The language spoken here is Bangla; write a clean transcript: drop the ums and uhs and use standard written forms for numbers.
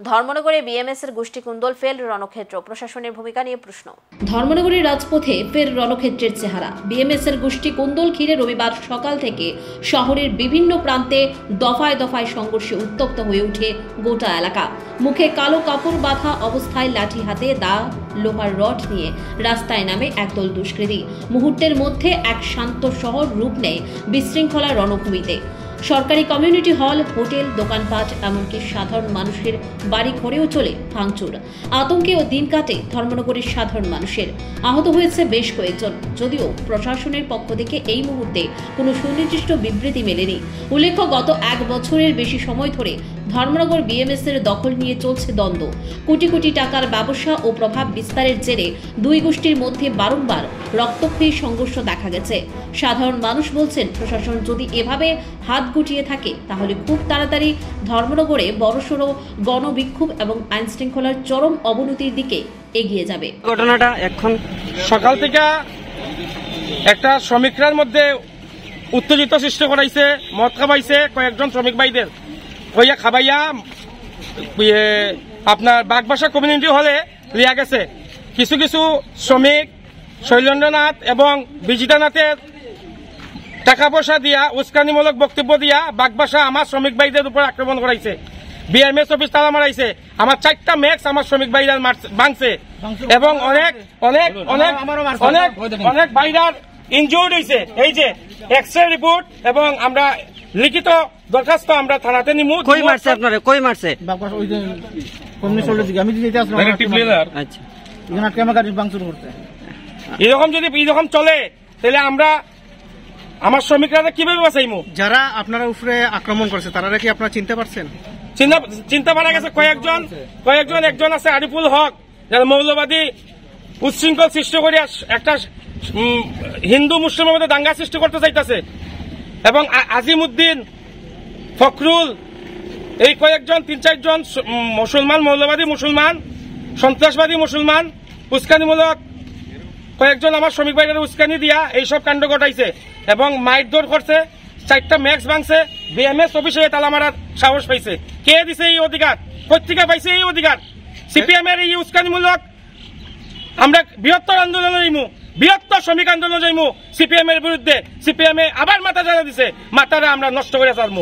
ধর্মনগরে বিএমএস এর গোষ্ঠী কুন্দল ফের রণক্ষেত্র, প্রশাসনের ভূমিকা নিয়ে প্রশ্ন। ধর্মনগরের রাজপথে ফের রণক্ষেত্রের চেহারা। বিএমএস এর গোষ্ঠী কুন্দল ঘিরে রবিবার সকাল থেকে শহরের বিভিন্ন প্রান্তে দফায় দফায় সংঘর্ষে উত্তপ্ত হয়ে ওঠে গোটা এলাকা। মুখে কালো কাপড় বাঁধা অবস্থায় লাঠি হাতে দা লোহার রড নিয়ে রাস্তায় নামে একদল দুষ্কৃতী। মুহূর্তের মধ্যে এক শান্ত শহর রূপ নেয় বিশৃঙ্খলা রণভূমিতে। সরকারি কমিউনিটি হল, হোটেল, দোকানপাট, এমনকি সাধারণ মানুষের বাড়ি ঘরেও চলে ভাঙচুর। আতঙ্কেও দিন কাটে ধর্মনগরের সাধারণ মানুষের। আহত হয়েছে বেশ কয়েকজন, যদিও প্রশাসনের পক্ষ থেকে এই মুহূর্তে কোনো সুনির্দিষ্ট বিবৃতি মেলেনি। উল্লেখ্য, গত 1 বছরের বেশি সময় ধরে ধর্মনগর বিএমএস এর দখল নিয়ে চলছে দ্বন্দ্ব। কোটি কোটি টাকার ব্যবসা ও প্রভাব বিস্তারের জেরে দুই গোষ্ঠীর মধ্যে বারংবার রক্তক্ষয়ী সংঘর্ষ দেখা গেছে। সাধারণ মানুষ বলছেন, প্রশাসন যদি এভাবে হাত গুটিয়ে থাকে তাহলে খুব তাড়াতাড়ি ধর্মনগরে বড়সড় গণবিক্ষোভ এবং আইন শৃঙ্খলার চরম অবনতির দিকে এগিয়ে যাবে। ঘটনাটা এখন সকাল থেকে একটা শ্রমিকরার মধ্যে উত্তেজিত সৃষ্টি করাইছে, মদ খাবাইছে কয়েকজন শ্রমিক ভাইদের হইয়া খাবাইয়া আপনার বাগবাসা কমিউনিটি হলে লিয়া গেছে। কিছু কিছু শ্রমিক শৈলেন্দ্রনাথ এবং বিজিতানাথের টাকা পয়সা দিয়া উস্কানিমূলক বক্তব্য দিয়া বাগবাসা আমার শ্রমিক ভাইদের উপর আক্রমণ করাইছে। বিএমএস অফিস তালা মারাইছে। আমার 4টা ম্যাক্স আমার শ্রমিক ভাইরা ভাঙছে এবং অনেক অনেক অনেক অনেক অনেক ভাইরার ইনজুর্ড হয়েছে। এই যে এক্সরে রিপোর্ট এবং আমরা লিখিত দরখাস্ত আমরা থানাতে নিমু। কই মারছে আপনারে? কই মারছে? এরকম চলে তাহলে আমরা আমার শ্রমিকরা কিভাবে বাঁচাইমু? যারা আপনারা উপরে আক্রমণ করছে তারা কি আপনারা চিনতে পারছেন? চিন্তা পারা গেছে কয়েকজন একজন আছে আরিফুল হক, যারা মৌলবাদী উচ্ছৃঙ্খল সৃষ্টি করে একটা হিন্দু মুসলিমের মধ্যে দাঙ্গা সৃষ্টি করতে চাইতেছে, এবং আজিমউদ্দিন, ফখরুল, এই কয়েকজন 3-4 জন মুসলমান, মৌলবাদী মুসলমান, সন্ত্রাসবাদী মুসলমান, উস্কানিমূলক কয়েকজন আমার শ্রমিক ভাইদের উস্কানি দিয়া এইসব কাণ্ড ঘটাইছে এবং মারধর করছে। 4টা ম্যাক্স ভাঙছে। বিএমএস অফিসে তালা মারার সাহস পাইছে। কে দিছে এই অধিকার? পত্রিকা পাইছে এই অধিকার? সিপিএম এর এই উস্কানিমূলক আমরা বৃহত্তর আন্দোলন যাইমু, বৃহত্তর শ্রমিক আন্দোলন যাইমু সিপিএম এর বিরুদ্ধে। সিপিএম এ আবার মাথা জ্বালা দিছে, মাথাটা আমরা নষ্ট করে ছাড়মু।